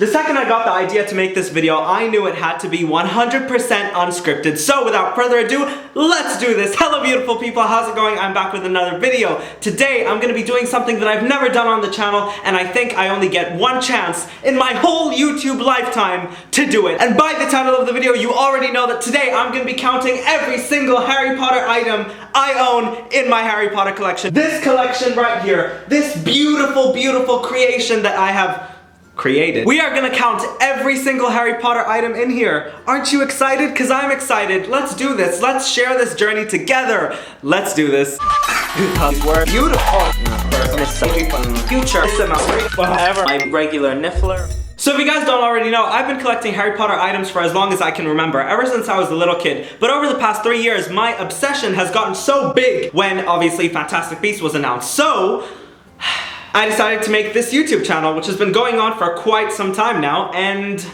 The second I got the idea to make this video, I knew it had to be 100% unscripted. So without further ado, let's do this. Hello beautiful people, how's it going? I'm back with another video. Today I'm going to be doing something that I've never done on the channel, and I think I only get one chance in my whole YouTube lifetime to do it. And by the title of the video, you already know that today I'm going to be counting every single Harry Potter item I own in my Harry Potter collection. This collection right here, this beautiful, beautiful creation that I have created. We are gonna count every single Harry Potter item in here. Aren't you excited? Because I'm excited. Let's do this. Let's share this journey together. Let's do this. Because we're beautiful. Future. Forever. My regular niffler. So if you guys don't already know, I've been collecting Harry Potter items for as long as I can remember, ever since I was a little kid. But over the past 3 years, my obsession has gotten so big when, obviously, Fantastic Beasts was announced. So I decided to make this YouTube channel, which has been going on for quite some time now, and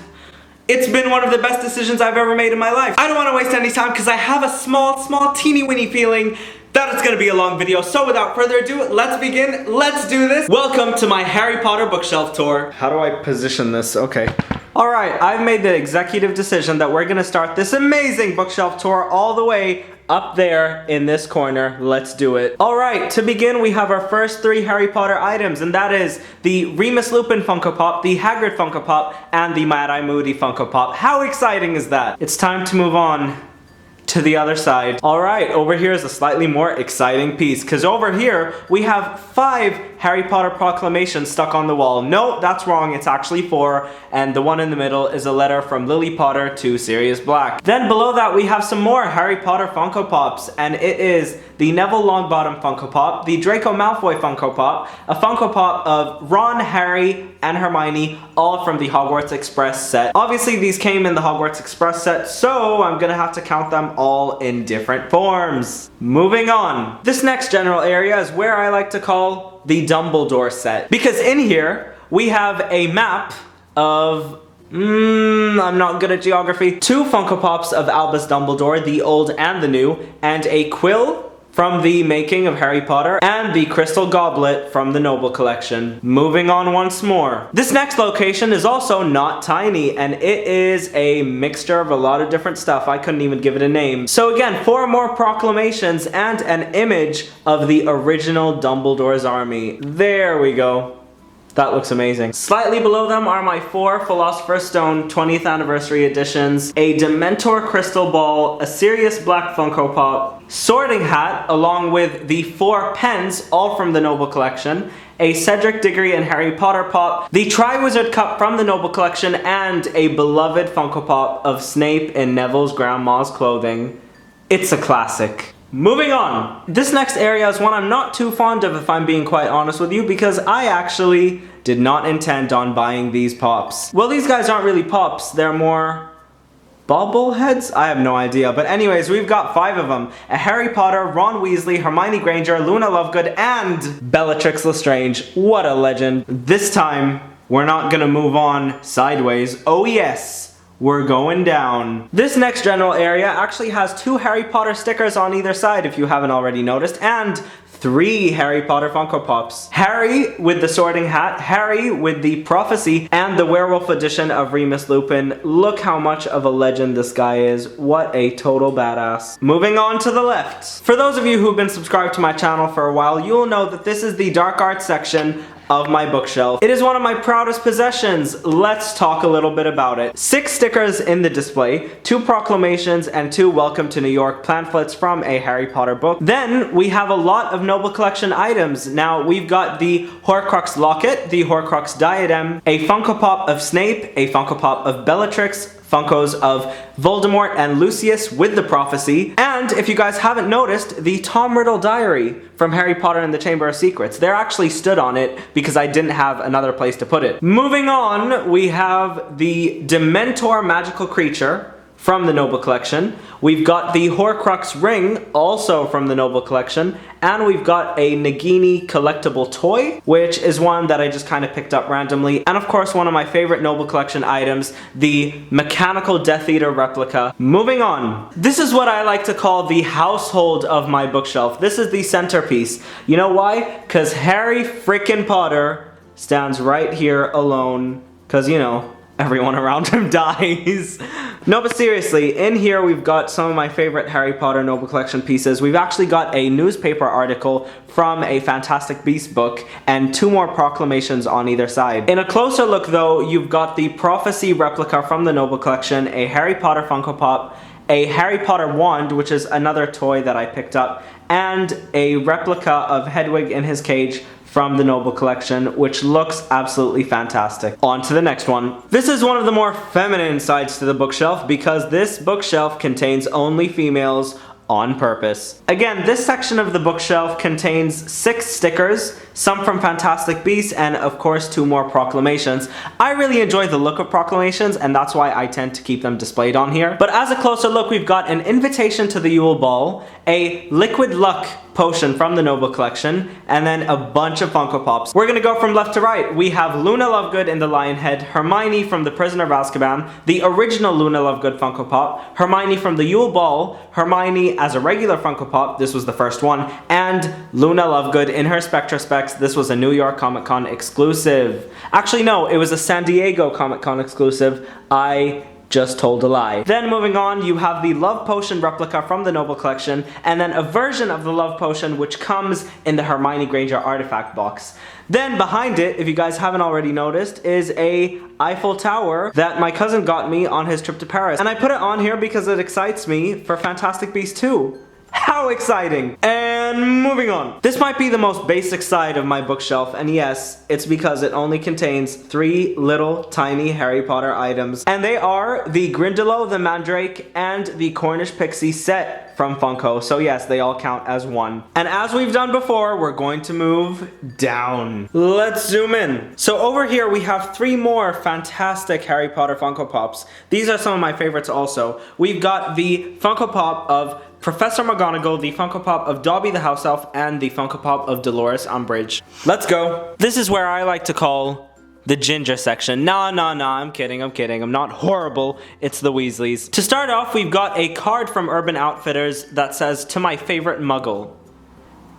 it's been one of the best decisions I've ever made in my life. I don't want to waste any time because I have a small, teeny-weeny feeling that it's gonna be a long video. So without further ado, let's begin. Let's do this. Welcome to my Harry Potter bookshelf tour. How do I position this? Okay. Alright, I've made the executive decision that we're gonna start this amazing bookshelf tour all the way up there in this corner. Let's do it. Alright, to begin we have our first 3 Harry Potter items, and that is the Remus Lupin Funko Pop, the Hagrid Funko Pop, and the Mad-Eye Moody Funko Pop. How exciting is that? It's time to move on to the other side. Alright, over here is a slightly more exciting piece, because over here we have 5 Harry Potter Proclamations stuck on the wall. No, that's wrong, it's actually 4, and the one in the middle is a letter from Lily Potter to Sirius Black. Then below that we have some more Harry Potter Funko Pops, and it is the Neville Longbottom Funko Pop, the Draco Malfoy Funko Pop, a Funko Pop of Ron, Harry, and Hermione, all from the Hogwarts Express set. Obviously these came in the Hogwarts Express set, so I'm gonna have to count them all in different forms. Moving on. This next general area is where I like to call the Dumbledore Set, because in here we have a map of I'm not good at geography. 2 Funko Pops of Albus Dumbledore, the old and the new, and a quill from the making of Harry Potter, and the crystal goblet from the Noble Collection. Moving on once more. This next location is also not tiny, and it is a mixture of a lot of different stuff. I couldn't even give it a name. So again, 4 more proclamations and an image of the original Dumbledore's army. There we go. That looks amazing. Slightly below them are my 4 Philosopher Stone 20th Anniversary Editions, a Dementor Crystal Ball, a Sirius Black Funko Pop, Sorting Hat, along with the 4 pens, all from the Noble Collection, a Cedric Diggory and Harry Potter Pop, the Triwizard Cup from the Noble Collection, and a beloved Funko Pop of Snape in Neville's grandma's clothing. It's a classic. Moving on. This next area is one I'm not too fond of, if I'm being quite honest with you, because I actually did not intend on buying these pops. Well, these guys aren't really pops, they're more bobbleheads? I have no idea. But anyways, we've got 5 of them. A Harry Potter, Ron Weasley, Hermione Granger, Luna Lovegood, and Bellatrix Lestrange. What a legend. This time, we're not gonna move on sideways. Oh yes. We're going down. This next general area actually has 2 Harry Potter stickers on either side, if you haven't already noticed, and 3 Harry Potter Funko Pops. Harry with the Sorting Hat, Harry with the Prophecy, and the Werewolf edition of Remus Lupin. Look how much of a legend this guy is. What a total badass. Moving on to the left. For those of you who've been subscribed to my channel for a while, you'll know that this is the dark art section of my bookshelf. It is one of my proudest possessions. Let's talk a little bit about it. 6 stickers in the display, 2 proclamations, and 2 Welcome to New York pamphlets from a Harry Potter book. Then we have a lot of Noble Collection items. Now we've got the Horcrux locket, the Horcrux diadem, a Funko Pop of Snape, a Funko Pop of Bellatrix, Funkos of Voldemort and Lucius with the Prophecy, and if you guys haven't noticed, the Tom Riddle diary from Harry Potter and the Chamber of Secrets. They're actually stood on it because I didn't have another place to put it. Moving on, we have the Dementor magical creature from the Noble Collection. We've got the Horcrux ring, also from the Noble Collection, and we've got a Nagini collectible toy, which is one that I just kind of picked up randomly, and of course one of my favorite Noble Collection items, the mechanical Death Eater replica. Moving on. This is what I like to call the household of my bookshelf. This is the centerpiece. You know why? Because Harry frickin' Potter stands right here alone, because, you know, everyone around him dies. No, but seriously, in here we've got some of my favorite Harry Potter Noble Collection pieces. We've actually got a newspaper article from a Fantastic Beasts book and 2 more proclamations on either side. In a closer look though, you've got the Prophecy replica from the Noble Collection, a Harry Potter Funko Pop, a Harry Potter wand, which is another toy that I picked up, and a replica of Hedwig in his cage from the Noble Collection, which looks absolutely fantastic. On to the next one. This is one of the more feminine sides to the bookshelf because this bookshelf contains only females on purpose. Again, this section of the bookshelf contains 6 stickers, some from Fantastic Beasts, and of course 2 more proclamations. I really enjoy the look of proclamations, and that's why I tend to keep them displayed on here. But as a closer look, we've got an invitation to the Yule Ball, a liquid luck potion from the Noble Collection, and then a bunch of Funko Pops. We're gonna go from left to right. We have Luna Lovegood in the lion head, Hermione from the Prisoner of Azkaban, the original Luna Lovegood Funko Pop, Hermione from the Yule Ball, Hermione as a regular Funko Pop, this was the first one, and Luna Lovegood in her Spectra Specs. This was a New York Comic Con exclusive. Actually no, it was a San Diego Comic Con exclusive. I just told a lie. Then moving on, you have the Love Potion replica from the Noble Collection, and then a version of the Love Potion which comes in the Hermione Granger artifact box. Then behind it, if you guys haven't already noticed, is a Eiffel Tower that my cousin got me on his trip to Paris. And I put it on here because it excites me for Fantastic Beasts 2. How exciting! And moving on. This might be the most basic side of my bookshelf, and yes, it's because it only contains 3 little tiny Harry Potter items. And they are the Grindylow, the Mandrake, and the Cornish Pixie set from Funko. So yes, they all count as one. And as we've done before, we're going to move down. Let's zoom in. So over here we have 3 more fantastic Harry Potter Funko Pops. These are some of my favorites also. We've got the Funko Pop of Professor McGonagall, the Funko Pop of Dobby the House Elf, and the Funko Pop of Dolores Umbridge. Let's go. This is where I like to call the ginger section. Nah, I'm kidding. I'm not horrible. It's the Weasleys. To start off, we've got a card from Urban Outfitters that says, "To my favorite Muggle."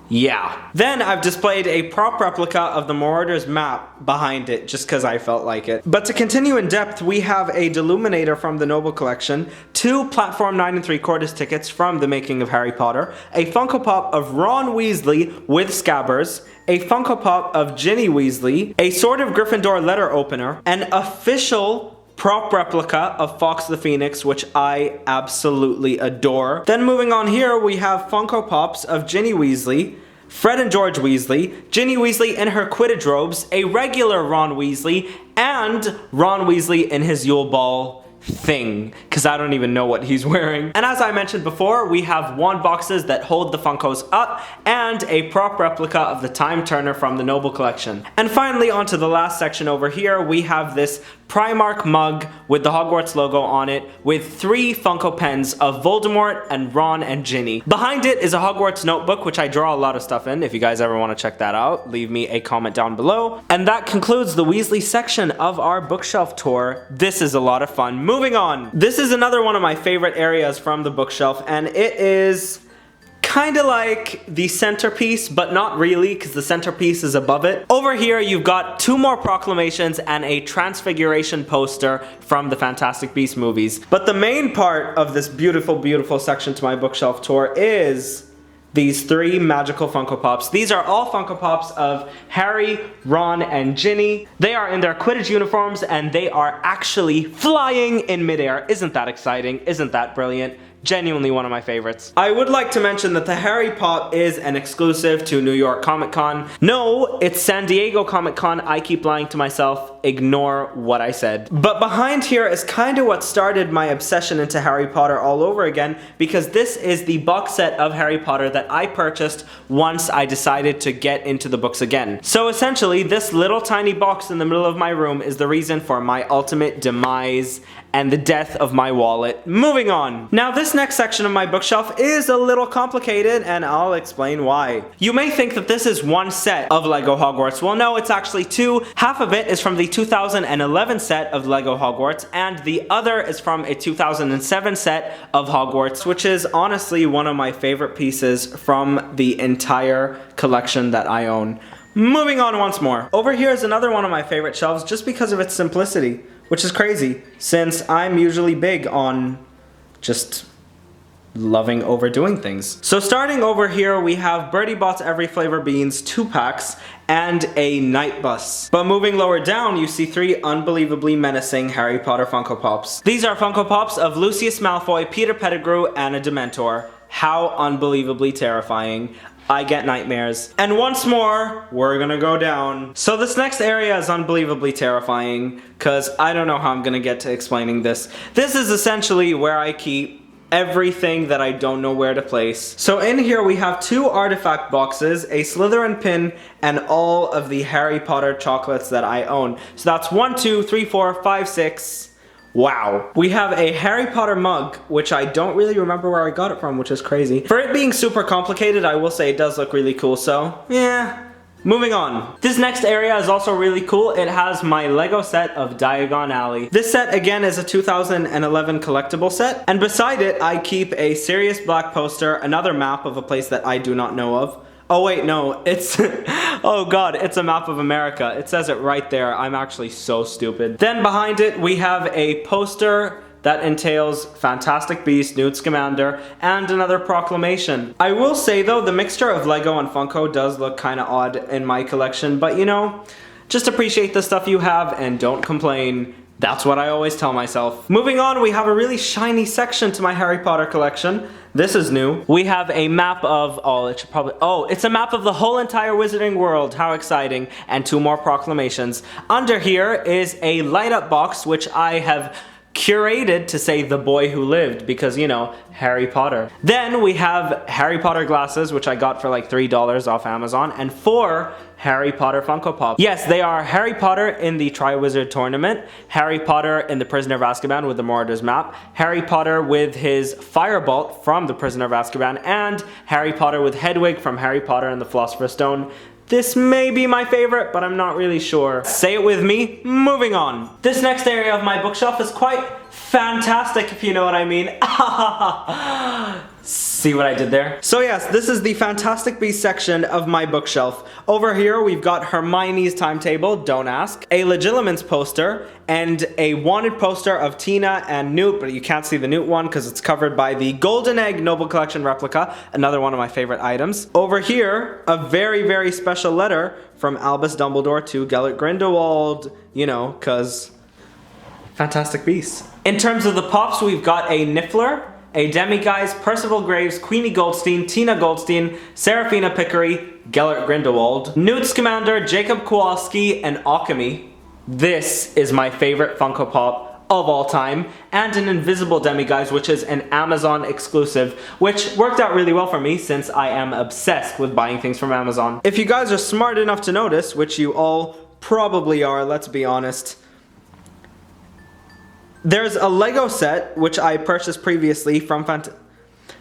Yeah. Then I've displayed a prop replica of the Marauders map behind it just because I felt like it. But to continue in depth, we have a Deluminator from the Noble Collection, 2 Platform 9 3/4 tickets from The Making of Harry Potter, a Funko Pop of Ron Weasley with Scabbers, a Funko Pop of Ginny Weasley, a Sword of Gryffindor letter opener, an official prop replica of Fox the Phoenix, which I absolutely adore. Then moving on here, we have Funko Pops of Ginny Weasley, Fred and George Weasley, Ginny Weasley in her Quidditch robes, a regular Ron Weasley, and Ron Weasley in his Yule Ball thing, because I don't even know what he's wearing. And as I mentioned before, we have wand boxes that hold the Funkos up, and a prop replica of the Time Turner from the Noble Collection. And finally, onto the last section over here, we have this Primark mug with the Hogwarts logo on it, with 3 Funko pens of Voldemort and Ron and Ginny. Behind it is a Hogwarts Notebook, which I draw a lot of stuff in. If you guys ever want to check that out, leave me a comment down below. And that concludes the Weasley section of our bookshelf tour. This is a lot of fun. Moving on. This is another one of my favorite areas from the bookshelf, and it is kind of like the centerpiece, but not really, because the centerpiece is above it. Over here, you've got 2 more proclamations and a Transfiguration poster from the Fantastic Beasts movies. But the main part of this beautiful, beautiful section to my bookshelf tour is these 3 magical Funko Pops. These are all Funko Pops of Harry, Ron, and Ginny. They are in their Quidditch uniforms, and they are actually flying in midair. Isn't that exciting? Isn't that brilliant? Genuinely one of my favorites. I would like to mention that the Harry Pop is an exclusive to New York Comic Con. No, it's San Diego Comic Con. I keep lying to myself. Ignore what I said. But behind here is kind of what started my obsession into Harry Potter all over again, because this is the box set of Harry Potter that I purchased once I decided to get into the books again. So essentially, this little tiny box in the middle of my room is the reason for my ultimate demise and the death of my wallet. Moving on. Now this next section of my bookshelf is a little complicated, and I'll explain why. You may think that this is one set of LEGO Hogwarts. Well no, it's actually 2. Half of it is from the 2011 set of LEGO Hogwarts, and the other is from a 2007 set of Hogwarts, which is honestly one of my favorite pieces from the entire collection that I own. Moving on once more. Over here is another one of my favorite shelves just because of its simplicity. which is crazy since I'm usually big on just loving overdoing things. So starting over here, we have Birdie Bot's Every Flavor Beans 2 packs and a night bus. But moving lower down, you see 3 unbelievably menacing Harry Potter Funko Pops. These are Funko Pops of Lucius Malfoy, Peter Pettigrew, and a Dementor. How unbelievably terrifying. I get nightmares. And once more, we're gonna go down. So this next area is unbelievably terrifying, because I don't know how I'm gonna get to explaining this. This is essentially where I keep everything that I don't know where to place. So in here we have 2 artifact boxes, a Slytherin pin, and all of the Harry Potter chocolates that I own. So that's 1, 2, 3, 4, 5, 6. Wow. We have a Harry Potter mug, which I don't really remember where I got it from, which is crazy. For it being super complicated, I will say it does look really cool, so yeah. Moving on. This next area is also really cool. It has my Lego set of Diagon Alley. This set again is a 2011 collectible set, and beside it I keep a Sirius Black poster, another map of a place that I do not know of. Oh wait, no, it's, oh god, it's a map of America. It says it right there. I'm actually so stupid. Then behind it we have a poster that entails Fantastic Beasts, Newt Scamander, and another Proclamation. I will say though, the mixture of Lego and Funko does look kinda odd in my collection, but you know, just appreciate the stuff you have and don't complain. That's what I always tell myself. Moving on, we have a really shiny section to my Harry Potter collection. This is new. We have a map of, it's a map of the whole entire Wizarding World. How exciting. And 2 more Proclamations. Under here is a light up box, which I have curated to say The Boy Who Lived, because you know, Harry Potter. Then we have Harry Potter glasses, which I got for like $3 off Amazon, and 4 Harry Potter Funko Pops. Yes, they are Harry Potter in the Triwizard Tournament, Harry Potter in the Prisoner of Azkaban with the Marauders map, Harry Potter with his Firebolt from the Prisoner of Azkaban, and Harry Potter with Hedwig from Harry Potter and the Philosopher's Stone. This may be my favorite, but I'm not really sure. Say it with me, moving on. This next area of my bookshelf is quite fantastic, if you know what I mean. See what I did there? So yes, this is the Fantastic Beasts section of my bookshelf. Over here we've got Hermione's timetable, don't ask, a Legilimens poster, and a wanted poster of Tina and Newt, but you can't see the Newt one because it's covered by the Golden Egg Noble Collection replica, another one of my favorite items. Over here, a very, very special letter from Albus Dumbledore to Gellert Grindelwald, you know, cause Fantastic Beasts. In terms of the pops, we've got a Niffler, a Demiguise, Percival Graves, Queenie Goldstein, Tina Goldstein, Serafina Pickery, Gellert Grindelwald, Newt Scamander, Jacob Kowalski, and Occamy. This is my favorite Funko Pop of all time, and an Invisible Demiguise, which is an Amazon exclusive, which worked out really well for me since I am obsessed with buying things from Amazon. If you guys are smart enough to notice, which you all probably are, let's be honest, there's a Lego set, which I purchased previously from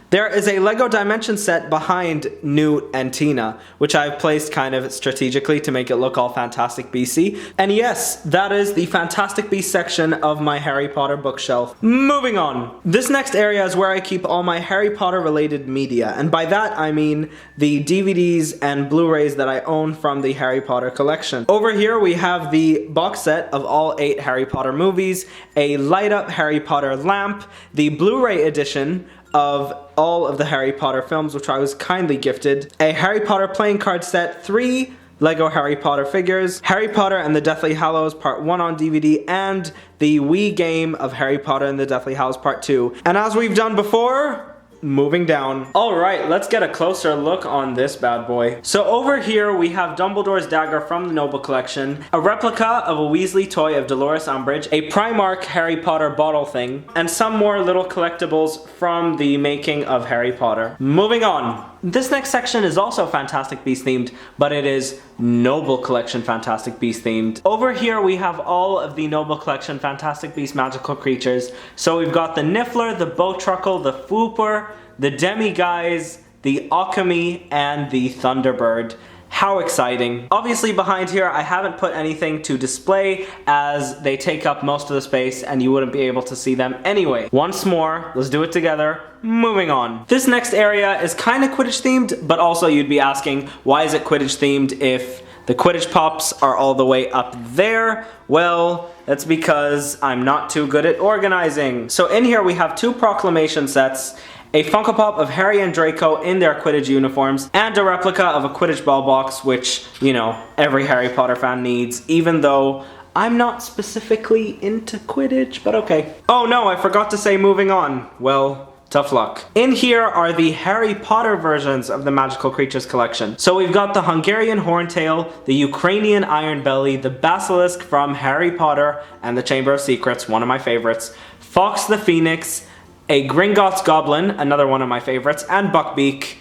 There is a Lego Dimension set behind Newt and Tina, which I've placed kind of strategically to make it look all Fantastic BC. And yes, that is the Fantastic Beasts section of my Harry Potter bookshelf. Moving on. This next area is where I keep all my Harry Potter related media, and by that I mean the DVDs and Blu-rays that I own from the Harry Potter collection. Over here we have the box set of all 8 Harry Potter movies, a light up Harry Potter lamp, the Blu-ray edition of all of the Harry Potter films, which I was kindly gifted, a Harry Potter playing card set, 3 Lego Harry Potter figures, Harry Potter and the Deathly Hallows Part 1 on DVD, and the Wii game of Harry Potter and the Deathly Hallows Part 2. And as we've done before, moving down. Alright, let's get a closer look on this bad boy. So over here we have Dumbledore's dagger from the Noble Collection, a replica of a Weasley toy of Dolores Umbridge, a Primark Harry Potter bottle thing, and some more little collectibles from the making of Harry Potter. Moving on. This next section is also Fantastic Beasts themed, but it is Noble Collection Fantastic Beasts themed. Over here we have all of the Noble Collection Fantastic Beasts magical creatures. So we've got the Niffler, the Bowtruckle, the Fwooper, the Demiguise, the Occamy, and the Thunderbird. How exciting. Obviously behind here I haven't put anything to display as they take up most of the space and you wouldn't be able to see them anyway. Once more, let's do it together. Moving on. This next area is kind of Quidditch themed, but also you'd be asking, why is it Quidditch themed if the Quidditch Pops are all the way up there. Well, that's because I'm not too good at organizing. So in here we have 2 Proclamation sets, a Funko Pop of Harry and Draco in their Quidditch uniforms, and a replica of a Quidditch ball box, which, you know, every Harry Potter fan needs, even though I'm not specifically into Quidditch, but okay. Oh no, I forgot to say moving on. Well, tough luck. In here are the Harry Potter versions of the Magical Creatures collection. So we've got the Hungarian Horntail, the Ukrainian Iron Belly, the Basilisk from Harry Potter and the Chamber of Secrets, one of my favorites, Fox the Phoenix, a Gringotts Goblin, another one of my favorites, and Buckbeak.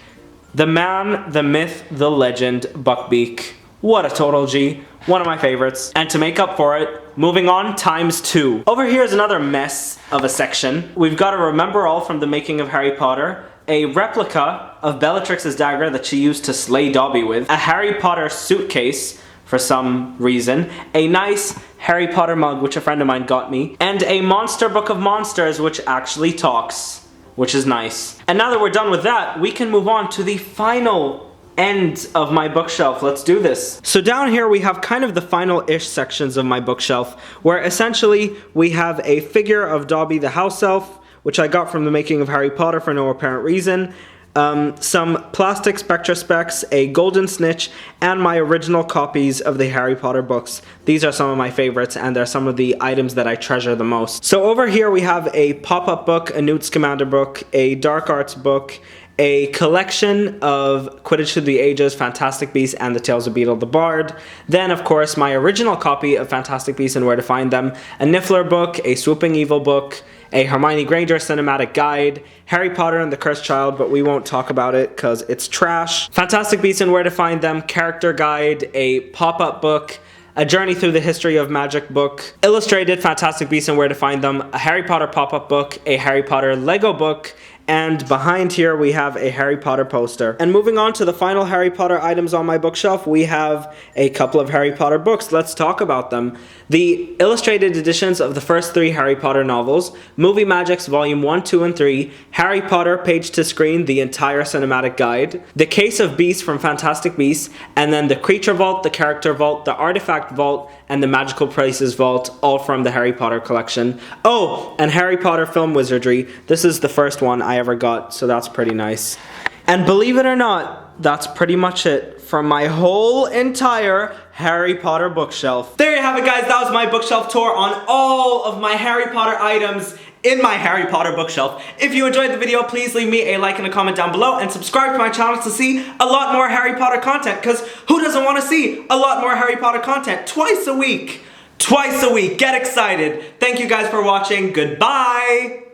The man, the myth, the legend, Buckbeak. What a total G. One of my favorites. And to make up for it, moving on ×2. Over here is another mess of a section. We've got a Remember All from the Making of Harry Potter, a replica of Bellatrix's dagger that she used to slay Dobby with, a Harry Potter suitcase for some reason, a nice Harry Potter mug which a friend of mine got me, and a Monster Book of Monsters which actually talks, which is nice. And now that we're done with that, we can move on to the final end of my bookshelf. Let's do this. So down here we have kind of the final-ish sections of my bookshelf, where essentially we have a figure of Dobby the house elf, which I got from the Making of Harry Potter for no apparent reason, some plastic Spectra Specs, a golden snitch, and my original copies of the Harry Potter books. These are some of my favorites, and they're some of the items that I treasure the most. So over here we have a pop-up book, a Newt Scamander book, a Dark Arts book, a collection of Quidditch Through the Ages, Fantastic Beasts, and the Tales of Beedle the Bard. Then, of course, my original copy of Fantastic Beasts and Where to Find Them, a Niffler book, a Swooping Evil book, a Hermione Granger cinematic guide, Harry Potter and the Cursed Child, but we won't talk about it because it's trash, Fantastic Beasts and Where to Find Them, character guide, a pop-up book, a Journey Through the History of Magic book, illustrated Fantastic Beasts and Where to Find Them, a Harry Potter pop-up book, a Harry Potter Lego book, and behind here we have a Harry Potter poster. And moving on to the final Harry Potter items on my bookshelf, we have a couple of Harry Potter books. Let's talk about them. The illustrated editions of the first 3 Harry Potter novels, Movie Magics Volume 1, 2, and 3, Harry Potter Page to Screen, the entire cinematic guide, The Case of Beasts from Fantastic Beasts, and then the Creature Vault, the Character Vault, the Artifact Vault, and the Magical Places Vault, all from the Harry Potter collection. Oh, and Harry Potter Film Wizardry. This is the first one I ever got, so that's pretty nice. And believe it or not, that's pretty much it from my whole entire Harry Potter bookshelf. There you have it, guys. That was my bookshelf tour on all of my Harry Potter items in my Harry Potter bookshelf. If you enjoyed the video, please leave me a like and a comment down below and subscribe to my channel to see a lot more Harry Potter content, because who doesn't want to see a lot more Harry Potter content twice a week? Twice a week. Get excited. Thank you guys for watching. Goodbye.